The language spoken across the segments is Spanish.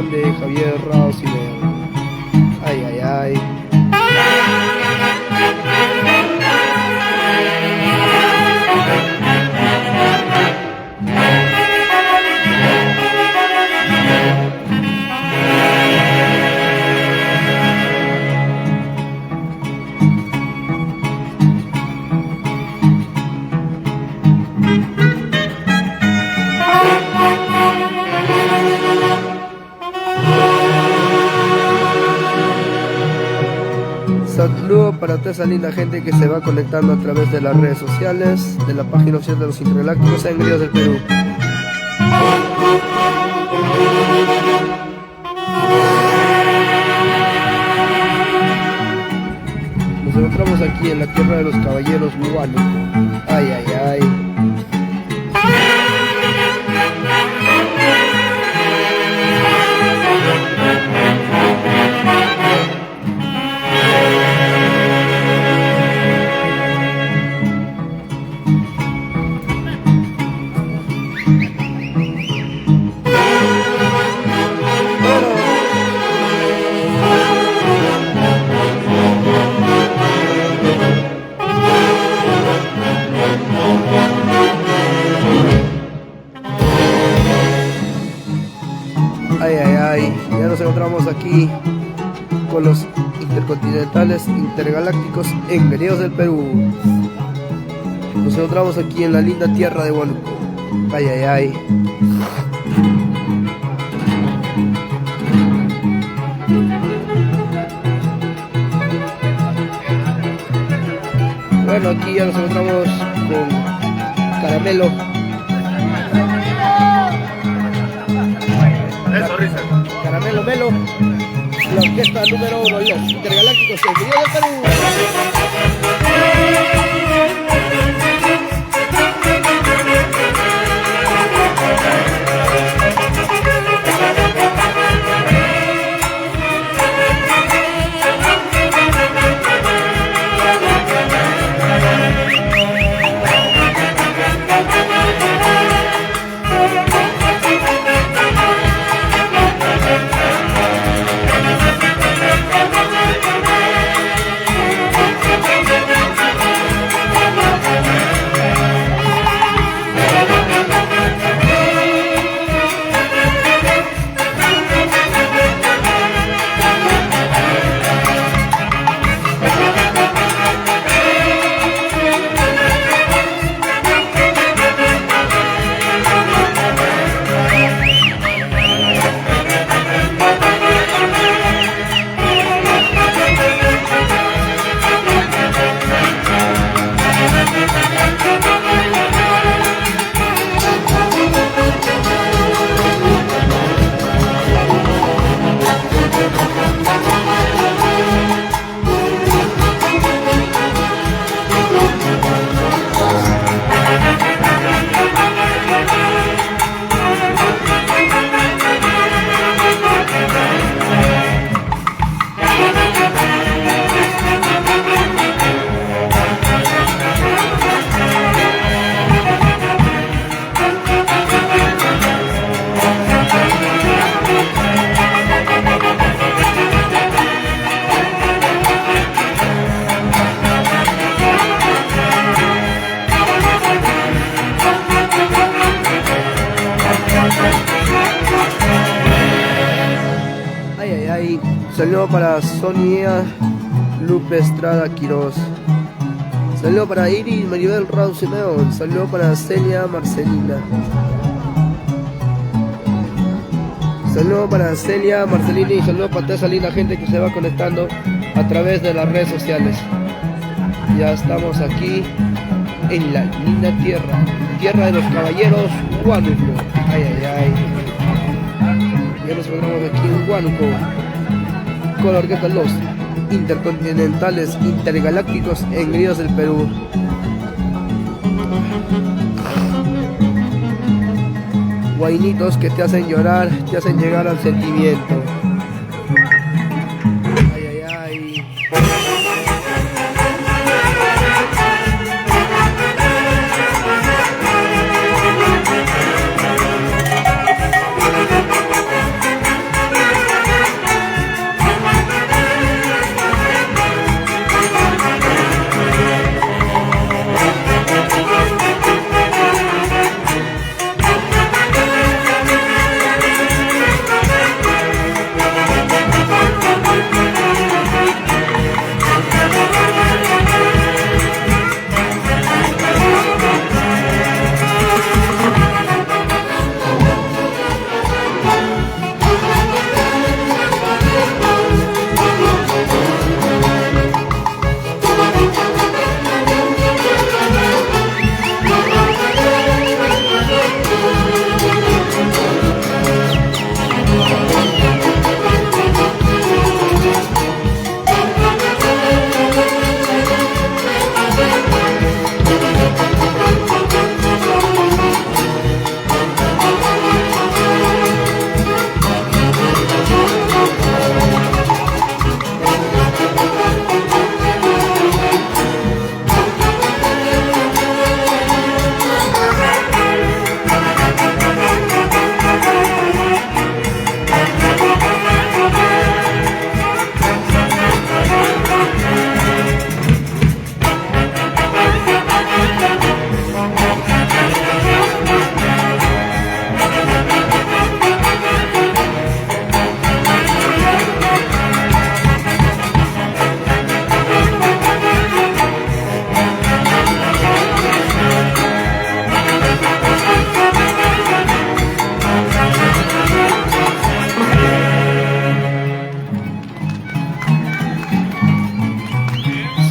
canción de Javier Rausiler. Ay, ay, ay. Saludos para toda esa linda gente que se va conectando a través de las redes sociales, de la página oficial de los Intergalácticos en Grillos del Perú. Nos encontramos aquí en la tierra de los caballeros Huánuco. Ay, ay, ay. Ay, ay, ay, ya nos encontramos aquí con los intercontinentales intergalácticos en Grillos del Perú. Nos encontramos aquí en la linda tierra de Huánuco. Ay, ay, ay. Bueno, aquí ya nos encontramos con Caramelo. Eso, Risa. Caramelo Melo, la orquesta número 1, los intergalácticos en Grillos del Perú. Saludo para Sonia Lupe Estrada Quiroz. Saludo para Iris Maribel Rausineon. Saludo para Celia Marcelina. Saludo para Celia Marcelina y saludo para toda esa linda gente que se va conectando a través de las redes sociales. Ya estamos aquí en la linda tierra de los caballeros Huánuco. Ay, ay, ay. Ya nos encontramos aquí en Huánuco con la orquesta Los Intercontinentales Intergalácticos en Grillos del Perú. Guainitos que te hacen llorar, te hacen llegar al sentimiento. Ay, ay, ay.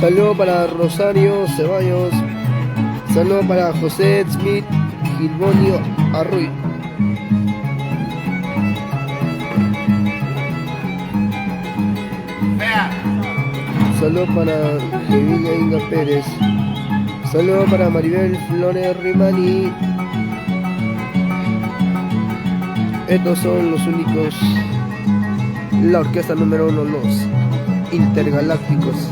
Saludo para Rosario Ceballos. Saludo para José Smith Gilbonio Arruy. Saludo para Evilia Inga Pérez. Saludo para Maribel Flores Rimani. Estos son los únicos, la orquesta número 1, los Intergalácticos.